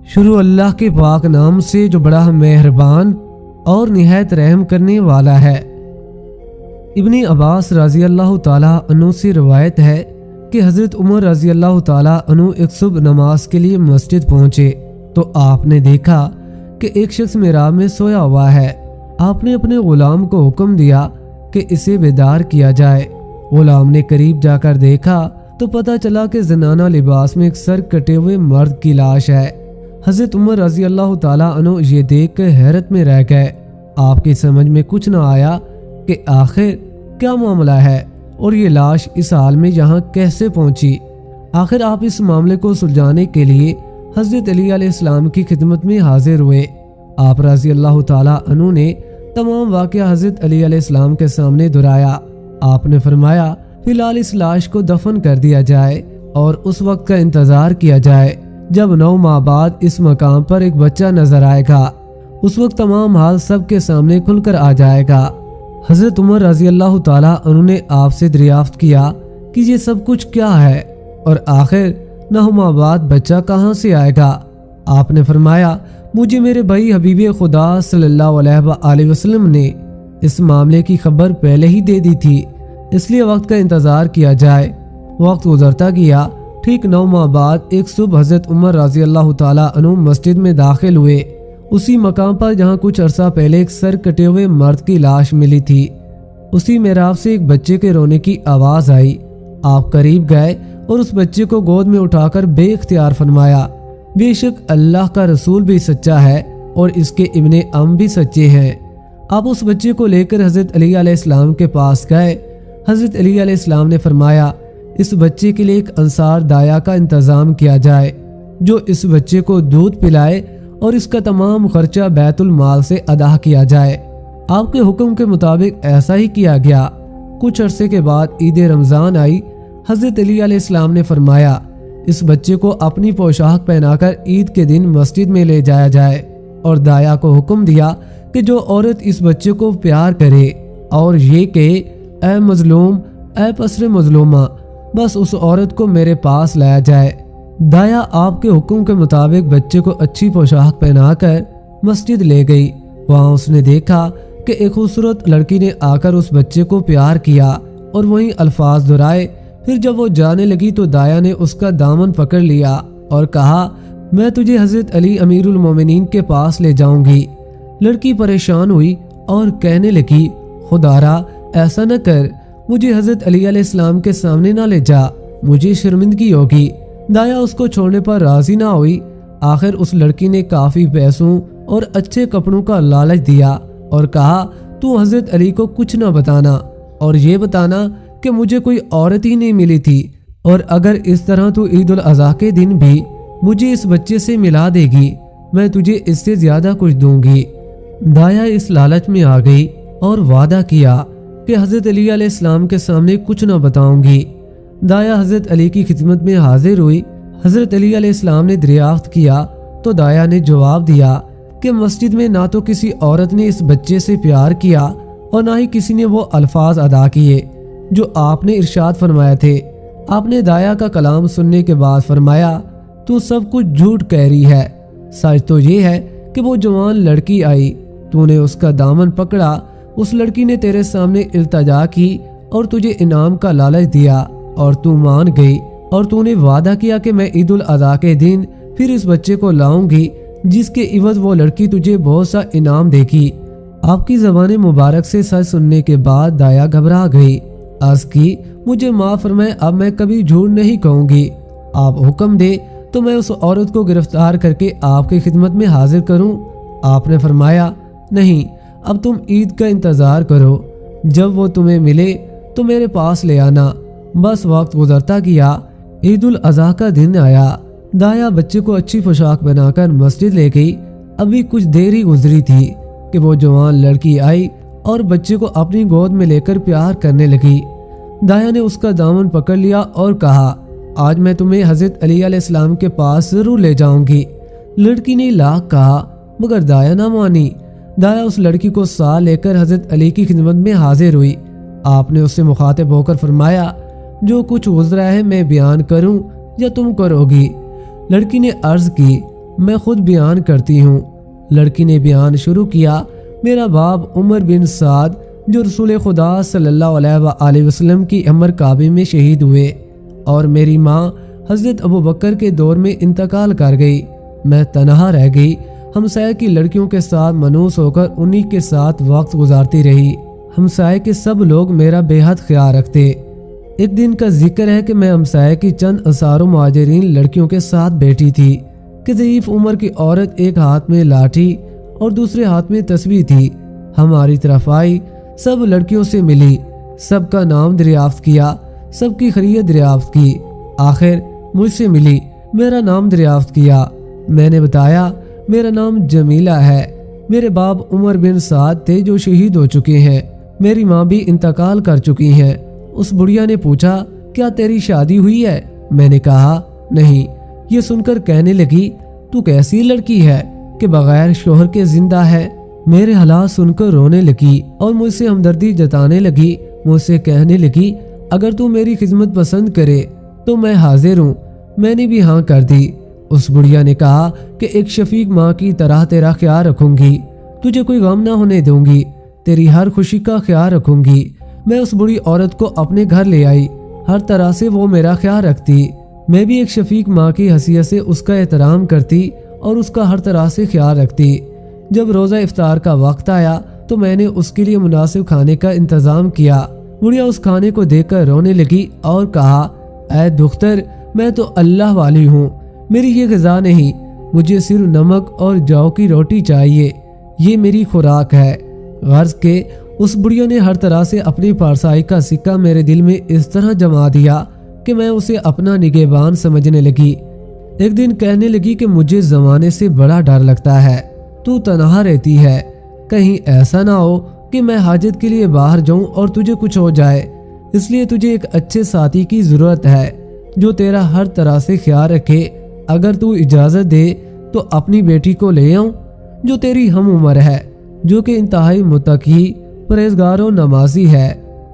شروع اللہ کے پاک نام سے جو بڑا مہربان اور نہایت رحم کرنے والا ہے۔ ابن عباس رضی اللہ تعالیٰ عنہ سے روایت ہے کہ حضرت عمر رضی اللہ تعالیٰ عنہ ایک صبح نماز کے لیے مسجد پہنچے تو آپ نے دیکھا کہ ایک شخص محراب میں سویا ہوا ہے۔ آپ نے اپنے غلام کو حکم دیا کہ اسے بیدار کیا جائے۔ غلام نے قریب جا کر دیکھا تو پتہ چلا کہ زنانہ لباس میں ایک سر کٹے ہوئے مرد کی لاش ہے۔ حضرت عمر رضی اللہ تعالیٰ عنہ یہ دیکھ کر حیرت میں رہ گئے۔ آپ کی سمجھ میں کچھ نہ آیا کہ آخر کیا معاملہ ہے اور یہ لاش اس حال میں یہاں کیسے پہنچی۔ آخر آپ اس معاملے کو سلجھانے کے لیے حضرت علی علیہ السلام کی خدمت میں حاضر ہوئے۔ آپ رضی اللہ تعالیٰ عنہ نے تمام واقعہ حضرت علی علیہ السلام کے سامنے دہرایا۔ آپ نے فرمایا فی الحال اس لاش کو دفن کر دیا جائے اور اس وقت کا انتظار کیا جائے جب 9 ماہ بعد اس مقام پر ایک بچہ نظر آئے گا۔ اس وقت تمام حال سب کے سامنے کھل کر آ جائے گا۔ حضرت عمر رضی اللہ تعالیٰ عنہ نے آپ سے دریافت کیا کہ یہ سب کچھ کیا ہے اور آخر 9 ماہ بعد بچہ کہاں سے آئے گا۔ آپ نے فرمایا مجھے میرے بھائی حبیب خدا صلی اللہ علیہ وآلہ وسلم نے اس معاملے کی خبر پہلے ہی دے دی تھی، اس لیے وقت کا انتظار کیا جائے۔ وقت گزرتا گیا۔ ٹھیک 9 ماہ بعد ایک صبح حضرت عمر رضی اللہ تعالیٰ عنہ مسجد میں داخل ہوئے، اسی مقام پر جہاں کچھ عرصہ پہلے ایک سر کٹے ہوئے مرد کی لاش ملی تھی۔ اسی محراب سے ایک بچے کے رونے کی آواز آئی۔ آپ قریب گئے اور اس بچے کو گود میں اٹھا کر بے اختیار فرمایا بے شک اللہ کا رسول بھی سچا ہے اور اس کے ابن ام بھی سچے ہیں۔ آپ اس بچے کو لے کر حضرت علی علیہ السلام کے پاس گئے۔ حضرت علی علیہ السلام نے فرمایا اس بچے کے لیے ایک انصار دایا کا انتظام کیا جائے جو اس بچے کو دودھ پلائے اور اس کا تمام خرچہ بیت المال سے ادا کیا جائے۔ آپ کے حکم کے مطابق ایسا ہی کیا گیا۔ کچھ عرصے کے بعد عید رمضان آئی۔ حضرت علی علیہ السلام نے فرمایا اس بچے کو اپنی پوشاک پہنا کر عید کے دن مسجد میں لے جایا جائے اور دایا کو حکم دیا کہ جو عورت اس بچے کو پیار کرے اور یہ کہ اے مظلوم اے پسر مظلومہ، بس اس عورت کو میرے پاس لایا جائے۔ دایا آپ کے حکم کے مطابق بچے کو اچھی پوشاک پہنا کر مسجد لے گئی۔ وہاں اس نے دیکھا کہ ایک خوبصورت لڑکی نے آ کر اس بچے کو پیار کیا اور وہیں الفاظ دہرائے۔ پھر جب وہ جانے لگی تو دایا نے اس کا دامن پکڑ لیا اور کہا میں تجھے حضرت علی امیر المومنین کے پاس لے جاؤں گی۔ لڑکی پریشان ہوئی اور کہنے لگی خدارا ایسا نہ کر، مجھے حضرت علی علیہ السلام کے سامنے نہ لے جا، مجھے شرمندگی ہوگی۔ دایا اس کو چھوڑنے پر راضی نہ ہوئی۔ آخر اس لڑکی نے کافی پیسوں اور اچھے کپڑوں کا لالچ دیا اور کہا تو حضرت علی کو کچھ نہ بتانا اور یہ بتانا کہ مجھے کوئی عورت ہی نہیں ملی تھی، اور اگر اس طرح تو عید الاضحیٰ کے دن بھی مجھے اس بچے سے ملا دے گی میں تجھے اس سے زیادہ کچھ دوں گی۔ دایا اس لالچ میں آ گئی اور وعدہ کیا کہ حضرت علی علیہ السلام کے سامنے کچھ نہ بتاؤں گی۔ دایا حضرت علی کی خدمت میں حاضر ہوئی۔ حضرت علی علیہ السلام نے دریافت کیا تو دایا نے جواب دیا کہ مسجد میں نہ تو کسی عورت نے اس بچے سے پیار کیا اور نہ ہی کسی نے وہ الفاظ ادا کیے جو آپ نے ارشاد فرمایا تھے۔ آپ نے دایا کا کلام سننے کے بعد فرمایا تو سب کچھ جھوٹ کہہ رہی ہے، سچ تو یہ ہے کہ وہ جوان لڑکی آئی، تو نے اس کا دامن پکڑا، اس لڑکی نے تیرے سامنے التجا کی اور تجھے انعام کا لالچ دیا اور تو مان گئی، اور تو نے وعدہ کیا کہ میں عید الاضحیٰ کے دن پھر اس بچے کو لاؤں گی جس کے عوض وہ لڑکی تجھے بہت سا انعام دے گی۔ آپ کی زبان مبارک سے سچ سننے کے بعد دایا گھبرا گئی، عرض کی مجھے معاف فرمائے، اب میں کبھی جھوٹ نہیں کہوں گی۔ آپ حکم دے تو میں اس عورت کو گرفتار کر کے آپ کی خدمت میں حاضر کروں۔ آپ نے فرمایا نہیں، اب تم عید کا انتظار کرو، جب وہ تمہیں ملے تو میرے پاس لے آنا۔ بس وقت گزرتا گیا، عید الاضحیٰ کا دن آیا۔ دایا بچے کو اچھی پوشاک بنا کر مسجد لے گئی۔ ابھی کچھ دیر ہی گزری تھی کہ وہ جوان لڑکی آئی اور بچے کو اپنی گود میں لے کر پیار کرنے لگی۔ دایا نے اس کا دامن پکڑ لیا اور کہا آج میں تمہیں حضرت علی علیہ السلام کے پاس ضرور لے جاؤں گی۔ لڑکی نے لاکھ کہا مگر دایا نہ مانی۔ دایا اس لڑکی کو ساتھ لے کر حضرت علی کی خدمت میں حاضر ہوئی۔ آپ نے اس سے مخاطب ہو کر فرمایا جو کچھ گزرا ہے میں بیان کروں یا تم کرو گی؟ لڑکی نے عرض کی میں خود بیان کرتی ہوں۔ لڑکی نے بیان شروع کیا، میرا باپ عمر بن سعد جو رسول خدا صلی اللہ علیہ وآلہ وسلم کی عمر کعبے میں شہید ہوئے، اور میری ماں حضرت ابو بکر کے دور میں انتقال کر گئی۔ میں تنہا رہ گئی، ہمسائے کی لڑکیوں کے ساتھ منوس ہو کر انہی کے ساتھ وقت گزارتی رہی۔ ہمسائے کے سب لوگ میرا بے حد خیال رکھتے۔ ایک دن کا ذکر ہے کہ میں ہمسائے کی چند انصار و مہاجرین لڑکیوں کے ساتھ بیٹھی تھی کہ ضعیف عمر کی عورت ایک ہاتھ میں لاٹھی اور دوسرے ہاتھ میں تسبیح تھی، ہماری طرف آئی، سب لڑکیوں سے ملی، سب کا نام دریافت کیا، سب کی خیریت دریافت کی، آخر مجھ سے ملی، میرا نام دریافت کیا۔ میں نے بتایا میرا نام جمیلہ ہے، میرے باپ عمر بن سعد تھے جو شہید ہو چکے ہیں، میری ماں بھی انتقال کر چکی ہیں۔ اس بڑھیا نے پوچھا، کیا تیری شادی ہوئی ہے؟ میں نے کہا نہیں۔ یہ سن کر کہنے لگی، تو کیسی لڑکی ہے کہ بغیر شوہر کے زندہ ہے؟ میرے حالات سن کر رونے لگی اور مجھ سے ہمدردی جتانے لگی، مجھ سے کہنے لگی، اگر تو میری خدمت پسند کرے تو میں حاضر ہوں۔ میں نے بھی ہاں کر دی۔ اس بڑھیا نے کہا کہ ایک شفیق ماں کی طرح تیرا خیال رکھوں گی، تجھے کوئی غم نہ ہونے دوں گی، تیری ہر خوشی کا خیال رکھوں گی۔ میں اس بڑی عورت کو اپنے گھر لے آئی، ہر طرح سے وہ میرا خیال رکھتی، میں بھی ایک شفیق ماں کی حیثیت سے اس کا احترام کرتی اور اس کا ہر طرح سے خیال رکھتی۔ جب روزہ افطار کا وقت آیا تو میں نے اس کے لیے مناسب کھانے کا انتظام کیا۔ بڑھیا اس کھانے کو دیکھ کر رونے لگی اور کہا، اے دختر، میں تو اللہ والی ہوں، میری یہ غذا نہیں، مجھے صرف نمک اور جو کی روٹی چاہیے، یہ میری خوراک ہے۔ غرض کہ اس بڑھیا نے ہر طرح سے اپنی پارسائی کا سکہ میرے دل میں اس طرح جما دیا کہ میں اسے اپنا نگہبان سمجھنے لگی۔ ایک دن کہنے لگی کہ مجھے زمانے سے بڑا ڈر لگتا ہے، تو تنہا رہتی ہے، کہیں ایسا نہ ہو کہ میں حاجت کے لیے باہر جاؤں اور تجھے کچھ ہو جائے، اس لیے تجھے ایک اچھے ساتھی کی ضرورت ہے جو تیرا ہر طرح سے خیال رکھے۔ اگر تو اجازت دے تو اپنی بیٹی کو لے آؤں جو تیری ہم عمر ہے، جو کہ انتہائی متقی، پرہیزگار و نمازی ہے۔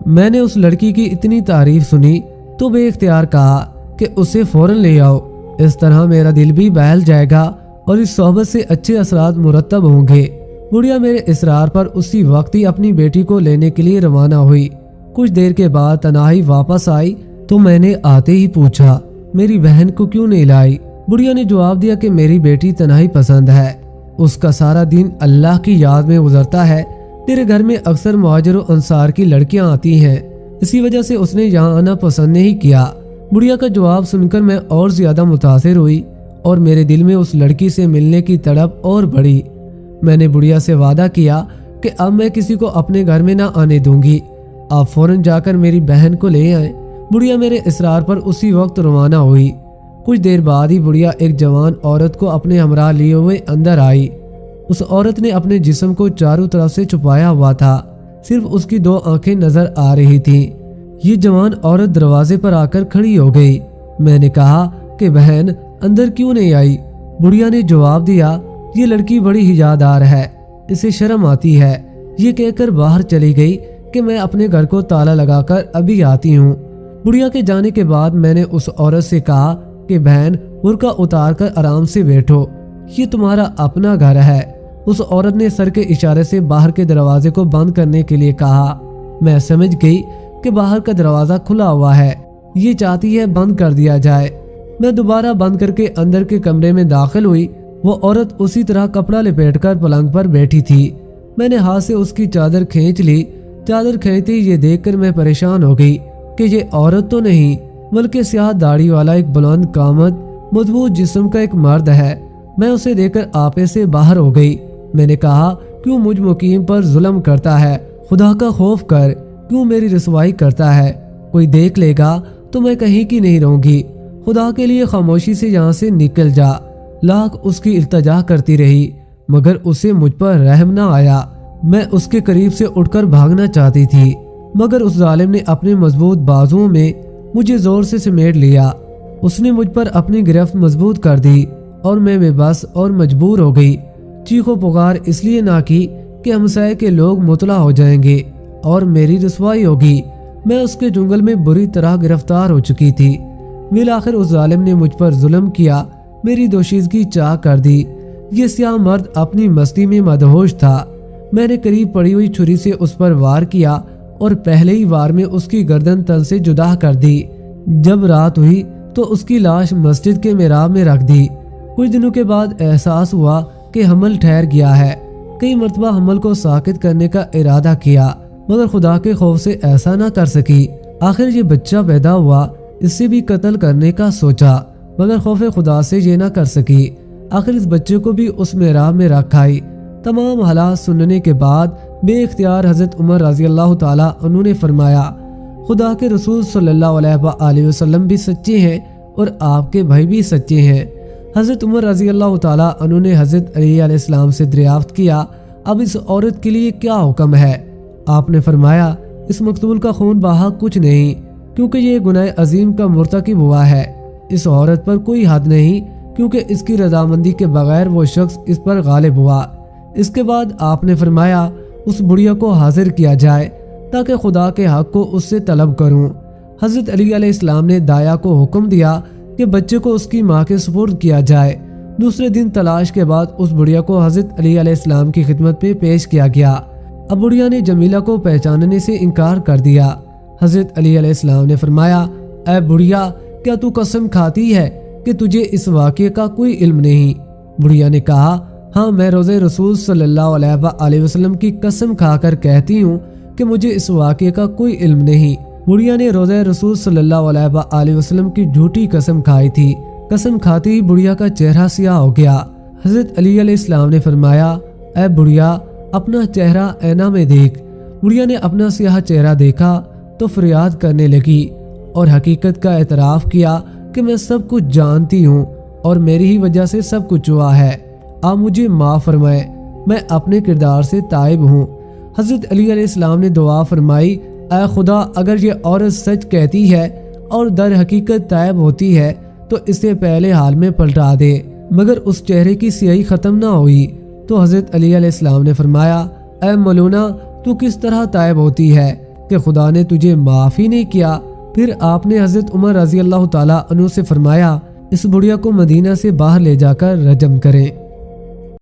میں نے اس لڑکی کی اتنی تعریف سنی تو بے اختیار کہا کہ اسے فوراً لے آؤ، اس طرح میرا دل بھی بہل جائے گا اور اس صحبت سے اچھے اثرات مرتب ہوں گے۔ بڑھیا میرے اصرار پر اسی وقت ہی اپنی بیٹی کو لینے کے لیے روانہ ہوئی۔ کچھ دیر کے بعد تنہائی واپس آئی تو میں نے آتے ہی پوچھا، میری بہن کو کیوں نہیں لائی؟ بڑھیا نے جواب دیا کہ میری بیٹی تنہائی پسند ہے، اس کا سارا دن اللہ کی یاد میں گزرتا ہے، تیرے گھر میں اکثر مہاجر و انصار کی لڑکیاں آتی ہیں، اسی وجہ سے اس نے یہاں آنا پسند نہیں کیا۔ بڑھیا کا جواب سن کر میں اور زیادہ متاثر ہوئی اور میرے دل میں اس لڑکی سے ملنے کی تڑپ اور بڑھی۔ میں نے بڑھیا سے وعدہ کیا کہ اب میں کسی کو اپنے گھر میں نہ آنے دوں گی، آپ فوراً جا کر میری بہن کو لے آئیں۔ بڑھیا میرے اصرار پر اسی وقت روانہ ہوئی۔ کچھ دیر بعد ہی بڑھیا ایک جوان عورت کو اپنے ہمراہ لیے ہوئے اندر آئی۔ اس عورت نے اپنے جسم کو چاروں طرف سے چھپایا ہوا تھا، صرف اس کی 2 آنکھیں نظر آ رہی تھیں۔ یہ جوان عورت دروازے پر آ کر کھڑی ہو گئی۔ میں نے کہا کہ بہن اندر کیوں نہیں آئی؟ بڑھیا نے جواب دیا، یہ لڑکی بڑی حیادار ہے، اسے شرم آتی ہے، یہ کہہ کر باہر چلی گئی کہ میں اپنے گھر کو تالا لگا کر ابھی آتی ہوں۔ بڑھیا کے جانے کے بعد میں نے اس عورت سے کہا کہ بہن برقع اتار کر آرام سے بیٹھو، یہ تمہارا اپنا گھر ہے۔ اس عورت نے سر کے اشارے سے باہر کے دروازے کو بند کرنے کے لیے کہا۔ میں سمجھ گئی کہ باہر کا دروازہ کھلا ہوا ہے، یہ چاہتی ہے بند کر دیا جائے۔ میں دوبارہ بند کر کے اندر کے کمرے میں داخل ہوئی۔ وہ عورت اسی طرح کپڑا لپیٹ کر پلنگ پر بیٹھی تھی۔ میں نے ہاتھ سے اس کی چادر کھینچ لی۔ چادر کھینچتے یہ دیکھ کر میں پریشان ہو گئی کہ یہ عورت تو نہیں بلکہ سیاہ داڑھی والا ایک بلند قامت مضبوط جسم کا ایک مرد ہے۔ میں اسے دیکھ کر آپے سے باہر ہو گئی۔ میں نے کہا، کیوں مجھ مقیم پر ظلم کرتا ہے؟ خدا کا خوف کر، کیوں میری رسوائی کرتا ہے؟ کوئی دیکھ لے گا تو میں کہیں کی نہیں رہوں گی، خدا کے لیے خاموشی سے یہاں سے نکل جا۔ لاکھ اس کی التجا کرتی رہی مگر اسے مجھ پر رحم نہ آیا۔ میں اس کے قریب سے اٹھ کر بھاگنا چاہتی تھی مگر اس ظالم نے اپنے مضبوط بازوؤں میں مجھے زور سے سمیٹ لیا۔ اس نے مجھ پر اپنی گرفت مضبوط کر دی اور میں بے بس اور مجبور ہو گئی۔ چیخ و پکار اس لیے نہ کی کہ ہمسائے کے لوگ مطلع ہو جائیں گے اور میری رسوائی ہوگی۔ میں اس کے جنگل میں بری طرح گرفتار ہو چکی تھی۔ بالآخر اس ظالم نے مجھ پر ظلم کیا، میری دوشیزگی چاک کر دی۔ یہ سیاہ مرد اپنی مستی میں مدہوش تھا۔ میں نے قریب پڑی ہوئی چھری سے اس پر وار کیا اور پہلے ہی وار میں اس کی گردن تل سے جدا کر دی۔ جب رات ہوئی تو اس کی لاش مسجد کے محراب میں رکھ دی۔ کچھ دنوں کے بعد احساس ہوا کہ حمل ٹھہر گیا ہے۔ کئی مرتبہ حمل کو ساکت کرنے کا ارادہ کیا مگر خدا کے خوف سے ایسا نہ کر سکی۔ آخر یہ بچہ پیدا ہوا، اس سے بھی قتل کرنے کا سوچا مگر خوف خدا سے یہ نہ کر سکی۔ آخر اس بچے کو بھی اس محراب میں رکھ آئی۔ تمام حالات سننے کے بعد بے اختیار حضرت عمر رضی اللہ تعالیٰ عنہ نے فرمایا، خدا کے رسول صلی اللہ علیہ وآلہ وسلم بھی سچے ہیں اور آپ کے بھائی بھی سچے ہیں۔ حضرت عمر رضی اللہ تعالیٰ عنہ نے حضرت علی علیہ السلام سے دریافت کیا، اب اس عورت کے لیے کیا حکم ہے؟ آپ نے فرمایا، اس مقتول کا خون بہا کچھ نہیں، کیونکہ یہ گناہ عظیم کا مرتکب ہوا ہے۔ اس عورت پر کوئی حد نہیں، کیونکہ اس کی رضامندی کے بغیر وہ شخص اس پر غالب ہوا۔ اس کے بعد آپ نے فرمایا، اس بڑھیا کو حاضر کیا جائے تاکہ خدا کے حق کو اس سے طلب کروں۔ حضرت علی علیہ السلام نے دایا کو حکم دیا کہ بچے کو اس کی ماں کے سپرد کیا جائے۔ دوسرے دن تلاش کے بعد اس بڑھیا کو حضرت علی علیہ السلام کی خدمت میں پیش کیا گیا۔ اب بڑھیا نے جمیلہ کو پہچاننے سے انکار کر دیا۔ حضرت علی علیہ السلام نے فرمایا، اے بڑھیا، کیا تو قسم کھاتی ہے کہ تجھے اس واقعے کا کوئی علم نہیں؟ بڑھیا نے کہا، ہاں، میں روزہ رسول صلی اللہ علیہ وآلہ وسلم کی قسم کھا کر کہتی ہوں کہ مجھے اس واقعے کا کوئی علم نہیں۔ بڑھیا نے روزہ رسول صلی اللہ علیہ وآلہ وسلم کی جھوٹی قسم کھائی تھی۔ قسم کھاتے ہی بڑھیا کا چہرہ سیاہ ہو گیا۔ حضرت علی علیہ السلام نے فرمایا، اے بڑھیا، اپنا چہرہ آئینہ میں دیکھ۔ بڑھیا نے اپنا سیاہ چہرہ دیکھا تو فریاد کرنے لگی اور حقیقت کا اعتراف کیا کہ میں سب کچھ جانتی ہوں اور میری ہی وجہ سے سب کچھ ہوا ہے، آپ مجھے معاف فرمائے، میں اپنے کردار سے تائب ہوں۔ حضرت علی علیہ السلام نے دعا فرمائی، اے خدا، اگر یہ عورت سچ کہتی ہے اور در حقیقت تائب ہوتی ہے تو اسے پہلے حال میں پلٹا دے۔ مگر اس چہرے کی سیاہی ختم نہ ہوئی تو حضرت علی علیہ السلام نے فرمایا، اے ملونہ، تو کس طرح تائب ہوتی ہے کہ خدا نے تجھے معاف ہی نہیں کیا؟ پھر آپ نے حضرت عمر رضی اللہ تعالیٰ عنہ سے فرمایا، اس بڑھیا کو مدینہ سے باہر لے جا کر رجم کریں۔